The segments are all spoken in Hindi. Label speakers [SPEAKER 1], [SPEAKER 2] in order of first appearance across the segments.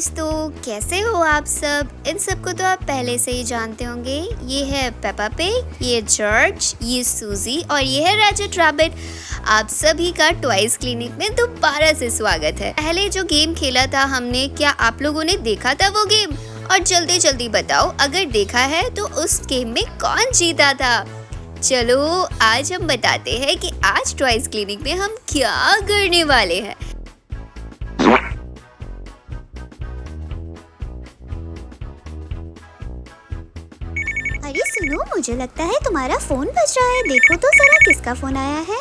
[SPEAKER 1] दोस्तों, कैसे हो आप सब। इन सबको तो आप पहले से ही जानते होंगे। ये है पेपा पिग, ये जॉर्ज, ये सूजी और ये है रैचेट रैबिट। आप सभी का टॉयज क्लिनिक में दोबारा से स्वागत है। पहले जो गेम खेला था हमने, क्या आप लोगों ने देखा था वो गेम? और जल्दी जल्दी बताओ, अगर देखा है तो उस गेम में कौन जीता था। चलो आज हम बताते हैं कि आज टॉयज क्लिनिक में हम क्या करने वाले हैं। अरे सुनो, मुझे लगता है तुम्हारा फोन बज रहा है। देखो तो जरा किसका फोन आया है।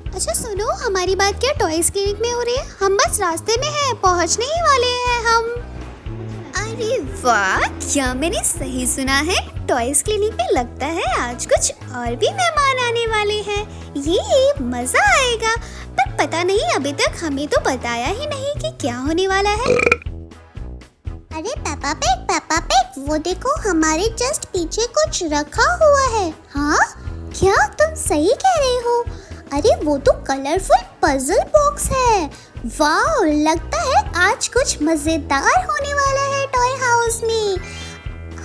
[SPEAKER 1] अच्छा सुनो, हमारी बात क्या टॉयज क्लिनिक में हो रही है? हम बस रास्ते में हैं, पहुंचने ही वाले हैं हम। अरे वाह, क्या मैंने सही सुना है? टॉयज क्लिनिक में लगता है आज कुछ और भी मेहमान आने वाले हैं। ये मजा आएगा। पर पता नहीं, अभी तक हमें तो बताया ही नहीं कि क्या होने वाला है। अरे पेपा पिग, वो देखो हमारे जस्ट पीछे कुछ रखा हुआ है। हाँ, क्या तुम सही कह रहे हो? अरे वो तो कलरफुल पजल बॉक्स है। वाह, लगता है आज कुछ मजेदार होने वाला है टॉय हाउस में।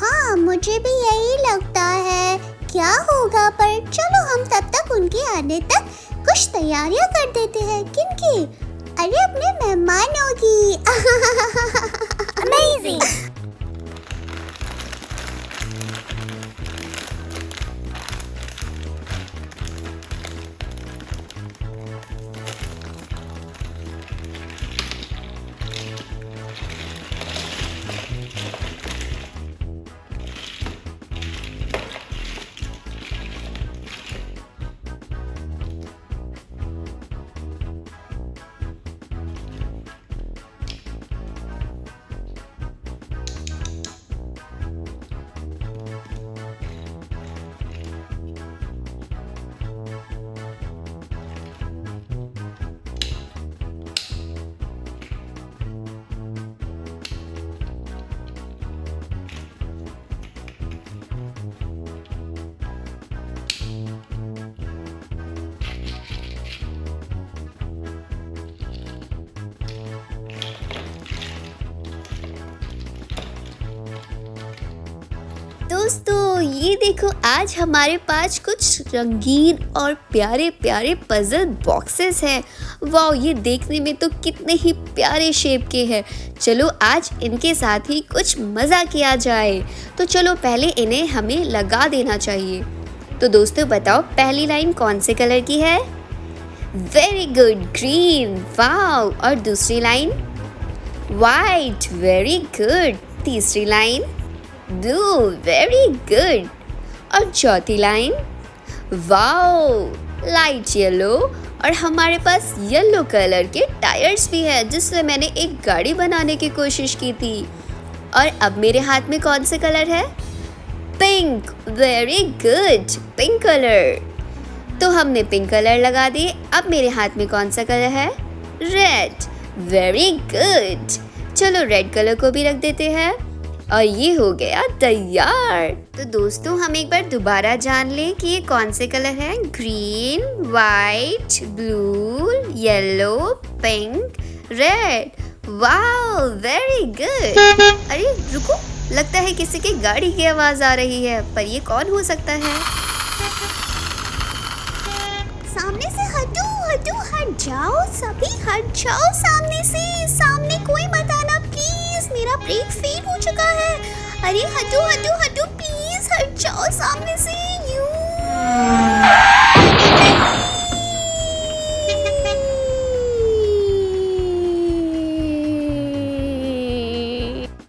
[SPEAKER 1] हाँ, मुझे भी यही लगता है। क्या होगा, पर चलो हम तब तक उनके आने तक कुछ तैयारियां कर देते हैं। किनकी? अरे अपने मेहमानों की। अमेजिंग। दोस्तों ये देखो, आज हमारे पास कुछ रंगीन और प्यारे प्यारे पजल बॉक्सेस हैं। वाह, ये देखने में तो कितने ही प्यारे शेप के हैं। चलो आज इनके साथ ही कुछ मज़ा किया जाए। तो चलो पहले इन्हें हमें लगा देना चाहिए। तो दोस्तों बताओ, पहली लाइन कौन से कलर की है? Very good, green. वाह, और दूसरी लाइन? वाइट। Very good. तीसरी लाइन? ब्लू। Very good. और चौथी लाइन? Wow, light yellow. और हमारे पास येलो कलर के टायर्स भी है, जिससे मैंने एक गाड़ी बनाने की कोशिश की थी। और अब मेरे हाथ में कौन से कलर है? Pink. Very good, pink colour. तो हमने पिंक कलर लगा दिए। अब मेरे हाथ में कौन सा कलर है? रेड। Very good. चलो रेड कलर को भी रख देते हैं और ये हो गया तैयार। तो दोस्तों हम एक बार दोबारा जान लें कि ये कौन से कलर हैं। Green, white, blue, yellow, pink, red. Wow, very good. अरे रुको, लगता है किसी की गाड़ी की आवाज आ रही है, पर ये कौन हो सकता है? सामने से हटो हटो, हट जाओ सभी, हट जाओ सामने से। सामने कोई मत आना प्लीज, मेरा ब्रेक फेल हो चुका है। अरे हटो हटो हटो, प्लीज हट जाओ सामने से। यू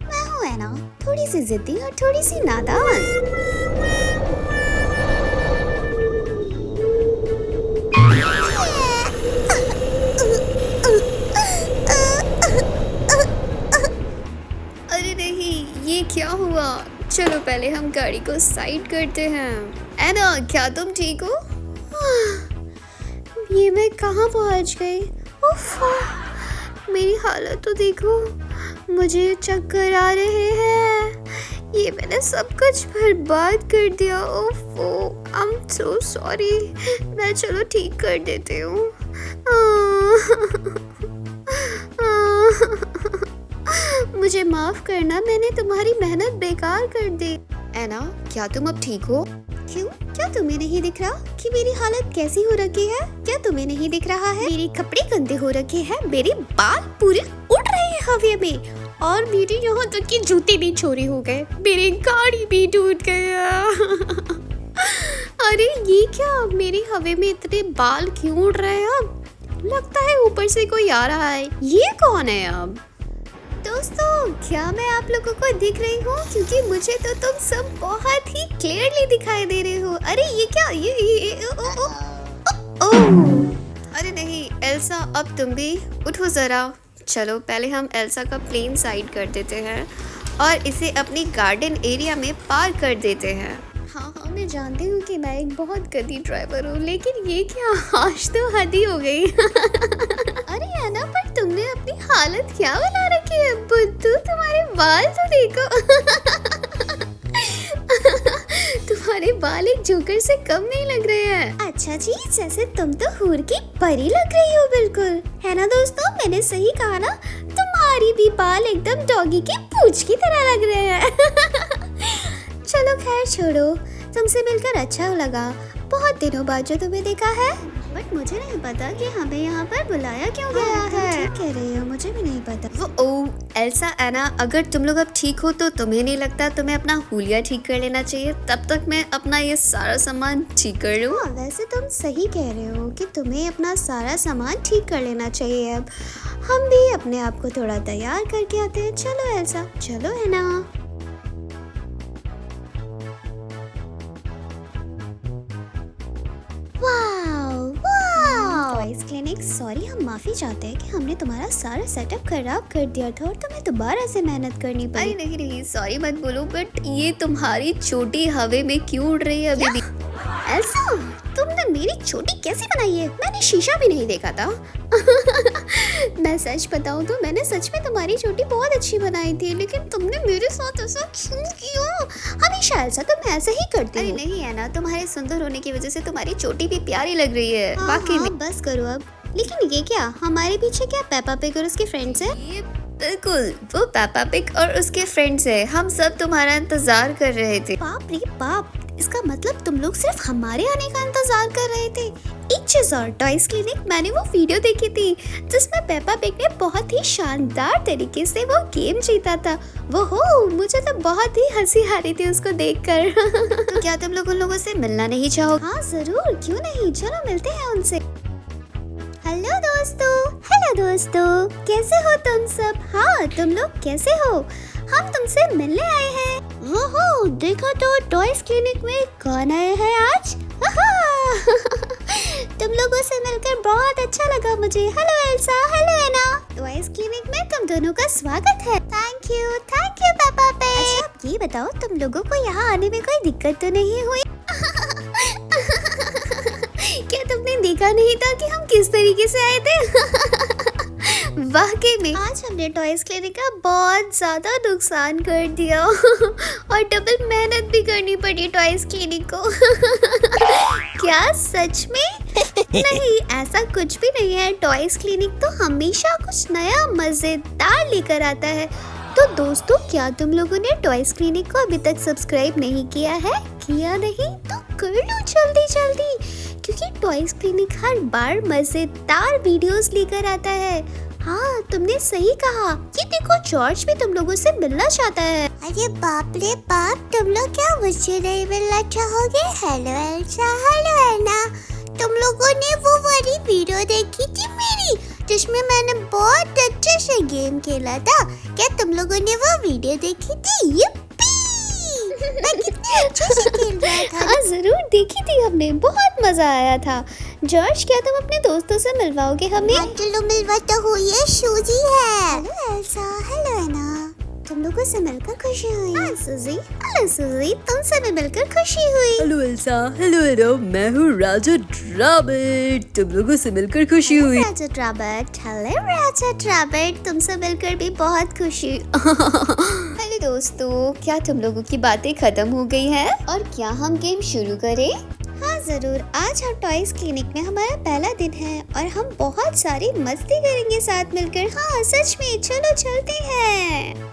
[SPEAKER 1] मैं हूँ है ना, थोड़ी सी जिद्दी और थोड़ी सी नादान। ये क्या हुआ? चलो पहले हम गाड़ी को साइड करते हैं। एना, क्या तुम ठीक हो? ये मैं कहाँ पहुँच गई? उफ, मेरी हालत तो देखो, मुझे चक्कर आ रहे हैं। ये मैंने सब कुछ बर्बाद कर दिया। ओफो, आई एम सो सॉरी। मैं चलो ठीक कर देती हूँ। मुझे माफ करना, मैंने तुम्हारी मेहनत बेकार कर दी। एना, क्या तुम अब ठीक हो? क्यों? क्या तुम्हें नहीं दिख रहा कि मेरी हालत कैसी हो रखी है? क्या तुम्हें नहीं दिख रहा है? मेरे कपड़े गंदे हो रखे हैं, मेरे बाल पूरे उड़ रहे हैं हवा में, और मेरी यहाँ तक कि जूते भी चोरी हो गए, मेरी गाड़ी भी टूट गया। अरे ये क्या, मेरी हवा में इतने बाल क्यों उड़ रहे हैं? अब लगता है ऊपर से कोई आ रहा है। ये कौन है अब? दोस्तों, क्या मैं आप लोगों को दिख रही हूँ? क्योंकि मुझे तो तुम सब बहुत ही क्लियरली दिखाई दे रहे हो। अरे ये क्या, ये ओ। अरे नहीं एल्सा, अब तुम भी उठो जरा। चलो पहले हम एल्सा का प्लेन साइड कर देते हैं और इसे अपनी गार्डन एरिया में पार्क कर देते हैं। हाँ, मैं जानती हूँ कि मैं एक बहुत गंदी ड्राइवर हूँ, लेकिन ये क्या, आज तो हद ही हो गई। अरे एना, पर तुमने अपनी हालत क्या बना रखी है? बुद्धू, तुम्हारे बाल तो देखो। तुम्हारे बाल एक जोकर से कम नहीं लग रहे हैं। अच्छा जी, जैसे तुम तो हूर की परी लग रही हो बिल्कुल, है ना दोस्तों? मैंने सही कहा ना? तुम्हारी भी बाल एकदम डॉगी की पूंछ की तरह लग रहे हैं। चलो खैर छोड़ो, तुमसे मिलकर अच्छा लगा, बहुत दिनों बाद जो तुम्हें देखा है। बट मुझे नहीं पता कि हमें यहाँ पर बुलाया क्यों गया है। ठीक कह रही हो, मुझे भी नहीं पता। वो एल्सा, एना, अगर तुम लोग अब ठीक हो तो तुम्हें नहीं लगता तुम्हें अपना हुलिया ठीक कर लेना चाहिए? तब तक मैं अपना ये सारा सामान ठीक कर लूँ। वैसे तुम सही कह रहे हो कि तुम्हें अपना सारा सामान ठीक कर लेना चाहिए। अब हम भी अपने आप को थोड़ा तैयार करके आते हैं। चलो एल्सा, चलो एना। टॉयज क्लिनिक, सॉरी, हम माफी चाहते हैं कि हमने तुम्हारा सारा सेटअप खराब कर दिया था और तुम्हें दोबारा से मेहनत करनी पड़ी। अरे नहीं, सॉरी मत बोलो, बट ये तुम्हारी चोटी हवा में क्यों उड़ रही है अभी भी? एल्सा, तुमने मेरी चोटी कैसी बनाई है? मैंने शीशा भी नहीं देखा था। मैं सच बताऊं तो मैंने सच में तुम्हारी चोटी बहुत अच्छी बनाई थी, लेकिन तुमने मेरे साथ ऐसा क्यों किया? हमेशा ऐसा तुम ऐसा ही करती हो। अरे नहीं है ना, तुम्हारे सुंदर होने की वजह से तुम्हारी चोटी भी प्यारी लग रही है। वाकई में। बस करो अब। लेकिन ये क्या, हमारे पीछे क्या पेपा पिग और उसके फ्रेंड्स हैं? ये बिल्कुल वो पेपा पिग और उसके फ्रेंड्स हैं। हम सब तुम्हारा इंतजार कर रहे थे। बाप रे बाप, इसका मतलब तुम लोग सिर्फ हमारे आने का इंतजार कर रहे थे। एक चीज और, टॉयज क्लिनिक, मैंने वो वीडियो देखी थी जिसमें पेपा पिग ने बहुत ही शानदार तरीके से वो गेम जीता था। वो हो, मुझे तो बहुत ही हंसी आ रही थी उसको देखकर। तो क्या तुम लोग उन लोगों से मिलना नहीं चाहोगे? हाँ जरूर, क्यों नहीं, चलो मिलते हैं उनसे। हेलो दोस्तों, कैसे हो तुम सब? हाँ, तुम लोग कैसे हो? हम तुमसे मिलने आए हैं। वो देखो तो, टॉयज क्लिनिक में कौन आए हैं आज? तुम लोगों से मिलकर बहुत अच्छा लगा मुझे। हेलो एल्सा, हेलो एना। टॉयज क्लिनिक में तुम दोनों का स्वागत है। थैंक यू पापा पे। अच्छा, अब ये बताओ, तुम लोगों को यहाँ आने में कोई दिक्कत तो नहीं हुई? क्या तुमने देखा नहीं था कि हम किस तरीके से आए थे? वाकई में आज हमने टॉयज क्लिनिक का बहुत ज्यादा नुकसान कर दिया और डबल मेहनत भी करनी पड़ी टॉयज क्लिनिक को। क्या सच में? नहीं, ऐसा कुछ भी नहीं है। टॉयज क्लिनिक तो हमेशा कुछ नया मजेदार लेकर आता है। तो दोस्तों, क्या तुम लोगों ने टॉयज क्लिनिक को अभी तक सब्सक्राइब नहीं किया है? किया नहीं तो कर लो जल्दी, क्योंकि टॉयज क्लिनिक हर बार मजेदार वीडियोस लेकर आता है। हाँ, तुमने सही कहा। ये देखो, जॉर्ज भी तुम लोगों से मिलना चाहता है। अरे बाप रे बाप, तुम लोग क्या मुझसे नहीं मिलना चाहोगे? हेलो एल्सा, हेलो एना। तुम लोगों ने वो वाली वीडियो देखी थी मेरी, जिसमें मैंने बहुत अच्छे से गेम खेला था? क्या तुम लोगों ने वो वीडियो देखी थी? मैं कितने अच्छे से खेल रहा था। हाँ जरूर देखी थी हमने, बहुत मजा आया था। जॉर्ज, क्या तुम अपने दोस्तों से मिलवाओगे हमें? चलो मिलवाता हूँ, ये सूजी है। हेलो एल्सा, हेलो एना। तुम लोगों से मिलकर खुशी हुई। हेलो सूजी, तुमसे भी मिलकर खुशी हुई।
[SPEAKER 2] Hello Elsa. हेलो मैं हूँ राजा रैबिट, तुम लोगों से मिलकर खुशी हुई।
[SPEAKER 1] राजा रैबिट, हेलो राजा रैबिट, तुमसे मिलकर भी बहुत खुशी। हेलो दोस्तों, क्या तुम लोगों की बातें खत्म हो गई है और क्या हम गेम शुरू करें? हाँ जरूर, आज हम टॉयज क्लिनिक में हमारा पहला दिन है और हम बहुत सारी मस्ती करेंगे साथ मिलकर। हाँ सच में, चलो चलते हैं।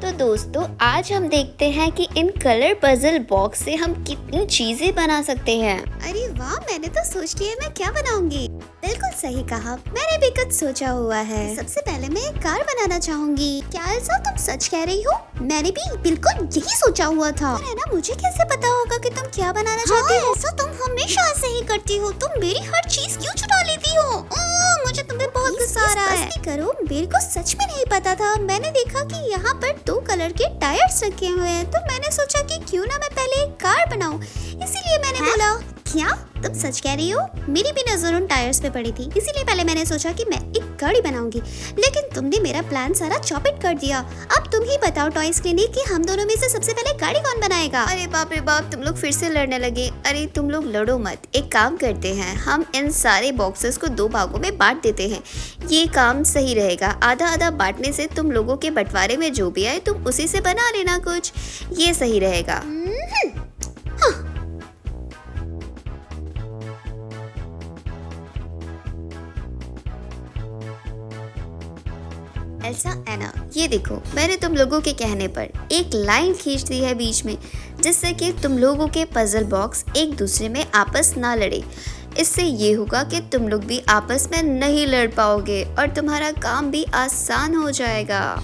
[SPEAKER 1] तो दोस्तों, आज हम देखते हैं कि इन कलर पजल बॉक्स से हम कितनी चीजें बना सकते हैं। अरे वाह, मैंने तो सोच लिया मैं क्या बनाऊंगी। बिल्कुल सही कहा, मैंने भी कुछ सोचा हुआ है। सबसे पहले मैं एक कार बनाना चाहूंगी। क्या ऐसा तुम सच कह रही हो? मैंने भी बिल्कुल यही सोचा हुआ था। है ना, मुझे कैसे पता होगा कि तुम क्या बनाना चाहती हो? ऐसा तुम हमेशा ऐसे ही करती हो, तुम मेरी हर चीज क्यों चुरा लेती हो? मुझे तुम्हें बहुत गुस्सा आ रहा है। करो, मेरे को सच में नहीं पता था। मैंने देखा कि यहाँ पर 2 कलर के टायर्स रखे हुए हैं, तो मैंने सोचा कि क्यों ना मैं पहले एक कार बनाऊं, इसीलिए मैंने बोला। क्या तुम सच कह रही हो? मेरी भी नजर उन टायर्स पे पड़ी थी, इसीलिए पहले मैंने सोचा कि मैं एक गाड़ी बनाऊंगी, लेकिन तुमने मेरा प्लान सारा चौपट कर दिया। अब तुम ही बताओ टॉयज क्लिनिक कि हम दोनों में से सबसे पहले गाड़ी कौन बनाएगा? अरे बाप रे बाप, तुम लोग फिर से लड़ने लगे। अरे तुम लोग लड़ो मत, एक काम करते हैं, हम इन सारे बॉक्सेस को 2 भागों में बांट देते हैं। ये काम सही रहेगा। आधा आधा बांटने से तुम लोगों के बंटवारे में जो भी आए तुम उसी से बना लेना कुछ, ये सही रहेगा। एल्सा, एना, ये देखो, मैंने तुम लोगों के कहने पर एक लाइन खींच दी है बीच में, जिससे कि तुम लोगों के पजल बॉक्स एक दूसरे में आपस ना लड़े। इससे ये होगा कि तुम लोग भी आपस में नहीं लड़ पाओगे और तुम्हारा काम भी आसान हो जाएगा।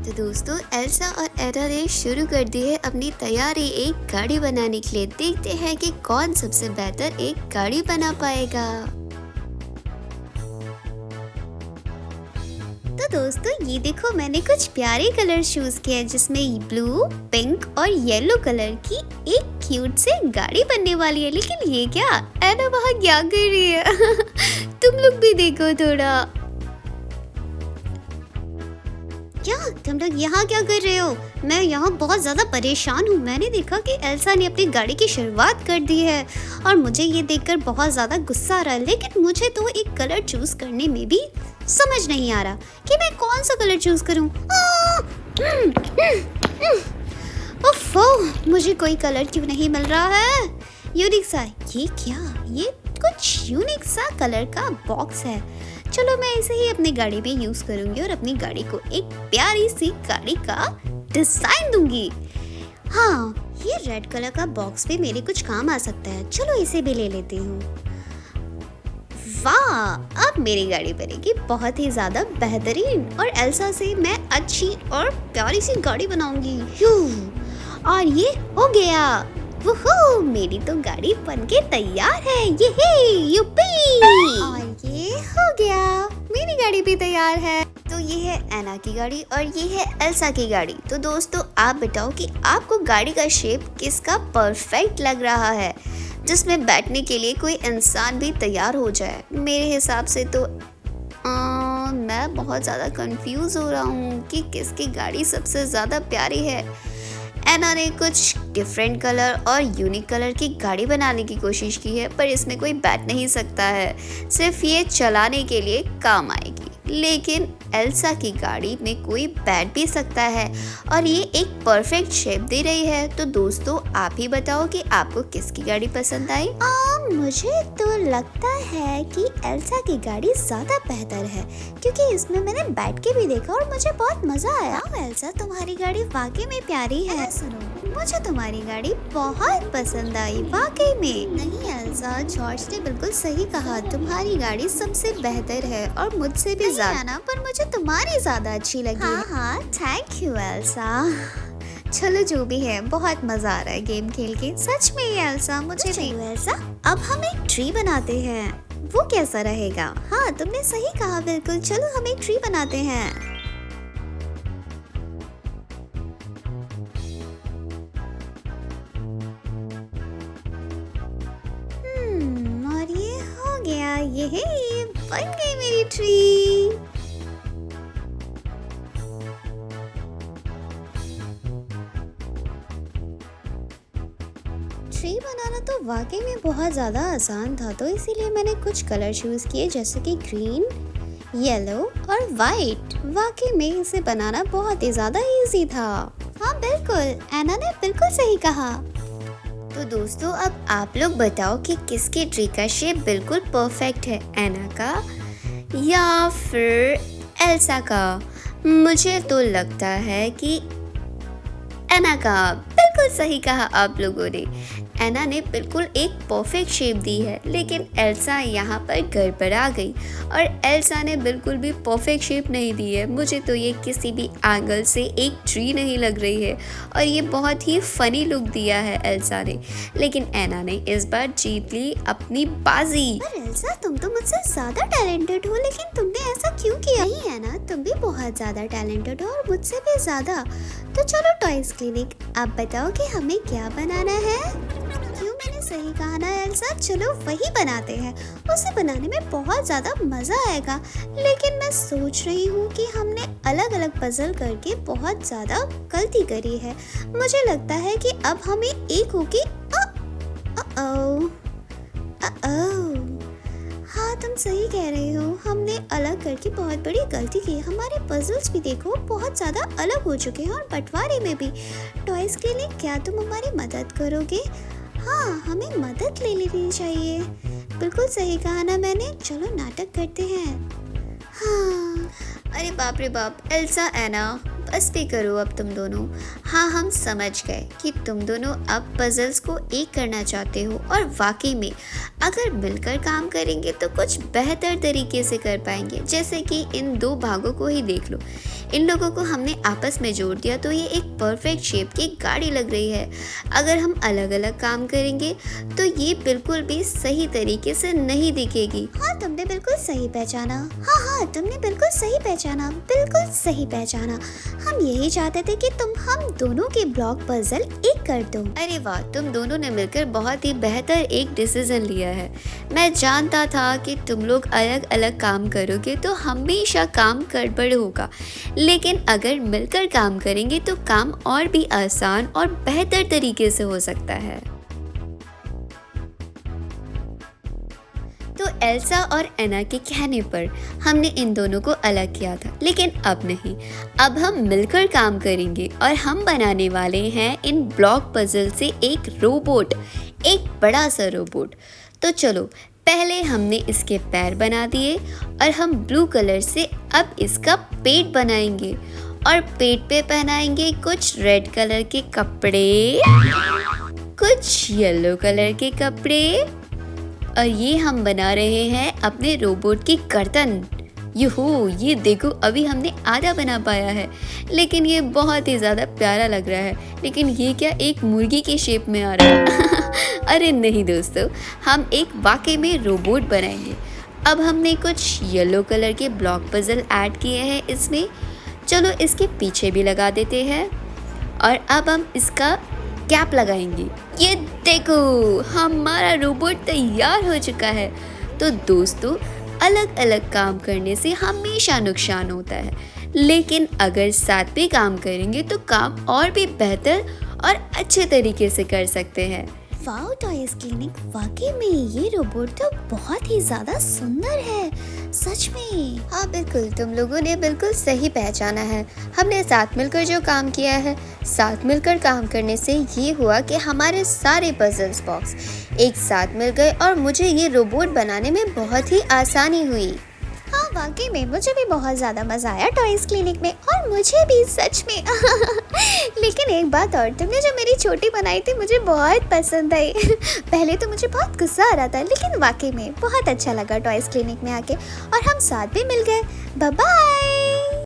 [SPEAKER 1] तो दोस्तों, एल्सा और एना ने शुरू कर दी है अपनी तैयारी एक गाड़ी बनाने के लिए। देखते हैं कि कौन सबसे बेहतर एक गाड़ी बना पाएगा। तो दोस्तों, ये देखो, मैंने कुछ प्यारे कलर चूज किए हैं, जिसमें ब्लू, पिंक और येलो कलर की एक क्यूट से गाड़ी बनने वाली है। लेकिन ये क्या, एना वहाँ क्या कर रही है? तुम लोग भी देखो थोड़ा। क्या तुम लोग यहाँ क्या कर रहे हो? मैं यहाँ बहुत ज्यादा परेशान हूँ। मैंने देखा कि एल्सा ने अपनी गाड़ी की शुरुआत कर दी है और मुझे ये देखकर बहुत ज्यादा गुस्सा आ रहा है। लेकिन मुझे तो एक कलर चूज करने में भी समझ नहीं आ रहा कि मैं कौन सा कलर चूज करूँ। ओफो, मुझे कोई कलर क्यों नहीं मिल रहा है? यूनिक सा, ये क्या? ये कुछ यूनिक सा कलर का बॉक्स है। चलो, मैं इसे ही अपनी गाड़ी में यूज करूंगी और अपनी गाड़ी को एक प्यारी सी गाड़ी का डिजाइन दूंगी। हाँ, ये रेड कलर का बॉक्स भी मेरे कुछ काम आ सकता है। चलो, इसे भी ले लेती हूँ। वाह, अब मेरी गाड़ी बनेगी बहुत ही ज्यादा बेहतरीन और एल्सा से मैं अच्छी और प्यारी सी गाड़ी बनाऊंगी। और ये हो गया। वुहू, मेरी तो गाड़ी बनके तैयार है। ये युप्पी। और ये हो गया, मेरी गाड़ी भी तैयार है। तो ये है एना की गाड़ी और ये है एल्सा की गाड़ी। तो दोस्तों, आप बताओ कि आपको गाड़ी का शेप किसका परफेक्ट लग रहा है, जिसमें बैठने के लिए कोई इंसान भी तैयार हो जाए। मेरे हिसाब से तो मैं बहुत ज़्यादा कंफ्यूज हो रहा हूँ कि किसकी गाड़ी सबसे ज़्यादा प्यारी है। एना ने कुछ डिफरेंट कलर और यूनिक कलर की गाड़ी बनाने की कोशिश की है, पर इसमें कोई बैठ नहीं सकता है, सिर्फ ये चलाने के लिए काम आएगी। लेकिन एल्सा की गाड़ी में कोई बैठ भी सकता है और ये एक परफेक्ट शेप दे रही है। तो दोस्तों, आप ही बताओ कि आपको किसकी गाड़ी पसंद आई? मुझे तो लगता है कि एल्सा की गाड़ी ज्यादा बेहतर है, क्योंकि इसमें मैंने बैठ के भी देखा और मुझे बहुत मजा आया। एल्सा, तुम्हारी गाड़ी वाकई में प्यारी है। सुनो, मुझे तुम्हारी गाड़ी बहुत पसंद आई वाकई में। नहीं एल्सा, जॉर्ज ने बिल्कुल सही कहा, तुम्हारी गाड़ी सबसे बेहतर है और मुझसे भी ज्यादा, पर मुझे तुम्हारी ज्यादा अच्छी लगी। हाँ, थैंक यू एल्सा। चलो जो भी है, बहुत मजा आ रहा है गेम खेल के। सच में एल्सा, मुझे भी। एल्सा, अब हम एक ट्री बनाते हैं। वो कैसा रहेगा? हाँ, तुमने सही कहा, बिल्कुल। चलो हम एक ट्री बनाते हैं। और ये हो गया। ये बन गई मेरी ट्री। ट्री बनाना तो वाकई में बहुत ज़्यादा आसान था, तो इसीलिए मैंने कुछ कलर चूज़ किए, जैसे कि ग्रीन, येलो और वाइट। वाकई में इसे बनाना बहुत ही ज़्यादा इजी था। हाँ बिल्कुल, एना ने बिल्कुल सही कहा। तो दोस्तों, अब आप लोग बताओ कि किसकी ट्री का शेप बिल्कुल परफेक्ट है, एना का या फिर एल्सा का? मुझे तो लगता है कि एना का। बिल्कुल सही कहा आप लोगों ने। एना ने बिल्कुल एक परफेक्ट शेप दी है, लेकिन एल्सा यहाँ पर गड़बड़ा गई और एल्सा ने बिल्कुल भी परफेक्ट शेप नहीं दी है। मुझे तो ये किसी भी एंगल से एक ट्री नहीं लग रही है और ये बहुत ही फनी लुक दिया है एल्सा ने, लेकिन एना ने इस बार जीत ली अपनी बाजी। पर एल्सा, तुम तो मुझसे ज्यादा टैलेंटेड हो, लेकिन तुमने ऐसा क्यों किया? नहीं एना, तुम भी बहुत ज्यादा टैलेंटेड हो और मुझसे भी ज्यादा। तो चलो टॉयज क्लिनिक, आप बताओ कि हमें क्या बनाना है? क्यों, मैंने सही कहा ना एल्सा, चलो वही बनाते हैं। उसे बनाने में बहुत ज़्यादा मज़ा आएगा, लेकिन मैं सोच रही हूँ कि हमने अलग अलग पजल करके बहुत ज़्यादा गलती करी है। मुझे लगता है कि अब हमें एक होके हाँ, तुम सही कह रहे हो, हमने अलग करके बहुत बड़ी गलती की। हमारे पजल्स भी देखो बहुत ज़्यादा अलग हो चुके हैं और बंटवारे में भी। टॉयज के लिए क्या तुम हमारी मदद करोगे? हाँ, हमें मदद ले लेनी चाहिए। बिल्कुल सही कहा ना मैंने। चलो नाटक करते हैं। हाँ, अरे बाप रे बाप, एल्सा, एना, बस भी करो अब तुम दोनों। हाँ, हम समझ गए कि तुम दोनों अब पजल्स को एक करना चाहते हो, और वाकई में अगर मिलकर काम करेंगे तो कुछ बेहतर तरीके से कर पाएंगे। जैसे कि इन दो भागों को ही देख लो, इन लोगों को हमने आपस में जोड़ दिया तो ये एक परफेक्ट शेप की गाड़ी लग रही है। अगर हम अलग अलग काम करेंगे तो ये बिल्कुल भी सही तरीके से नहीं दिखेगी। हाँ, तुमने बिल्कुल सही पहचाना। हाँ, तुमने बिल्कुल सही पहचाना, बिल्कुल सही पहचाना। हम यही चाहते थे कि तुम हम दोनों के ब्लॉक पजल एक कर दो। अरे वाह, तुम दोनों ने मिलकर बहुत ही बेहतर एक डिसीजन लिया है। मैं जानता था कि तुम लोग अलग अलग काम करोगे तो हमेशा काम गड़बड़ होगा, लेकिन अगर मिलकर काम करेंगे तो काम और भी आसान और बेहतर तरीके से हो सकता है। तो एल्सा और एना के कहने पर हमने इन दोनों को अलग किया था, लेकिन अब नहीं। अब हम मिलकर काम करेंगे और हम बनाने वाले हैं इन ब्लॉक पजल से एक रोबोट, एक बड़ा सा रोबोट। तो चलो, पहले हमने इसके पैर बना दिए और हम ब्लू कलर से अब इसका पेट बनाएंगे और पेट पे पहनाएंगे कुछ रेड कलर के कपड़े, कुछ येलो कलर के कपड़े, और ये हम बना रहे हैं अपने रोबोट की गर्दन। ये देखो, अभी हमने आधा बना पाया है, लेकिन ये बहुत ही ज़्यादा प्यारा लग रहा है। लेकिन ये क्या एक मुर्गी की शेप में आ रहा है? अरे नहीं दोस्तों, हम एक वाकई में रोबोट बनाएंगे। अब हमने कुछ येलो कलर के ब्लॉक पजल ऐड किए हैं इसमें। चलो इसके पीछे भी लगा देते हैं और अब हम इसका कैप लगाएंगे। ये देखो, हमारा रोबोट तैयार हो चुका है। तो दोस्तों, अलग अलग काम करने से हमेशा नुकसान होता है, लेकिन अगर साथ में काम करेंगे तो काम और भी बेहतर और अच्छे तरीके से कर सकते हैं। वाओ टॉयज क्लिनिक, वाकई में ये रोबोट तो बहुत ही ज्यादा सुंदर है, सच में। हाँ बिल्कुल, तुम लोगों ने बिल्कुल सही पहचाना है। हमने साथ मिलकर जो काम किया है, साथ मिलकर काम करने से ये हुआ कि हमारे सारे पजल्स बॉक्स एक साथ मिल गए और मुझे ये रोबोट बनाने में बहुत ही आसानी हुई। हाँ वाकई में मुझे भी बहुत ज़्यादा मज़ा आया टॉयज क्लिनिक में, और मुझे भी सच में। लेकिन एक बात और, तुमने जो मेरी छोटी बनाई थी मुझे बहुत पसंद आई। पहले तो मुझे बहुत गुस्सा आ रहा था, लेकिन वाकई में बहुत अच्छा लगा टॉयज क्लिनिक में आके, और हम साथ भी मिल गए। Bye bye.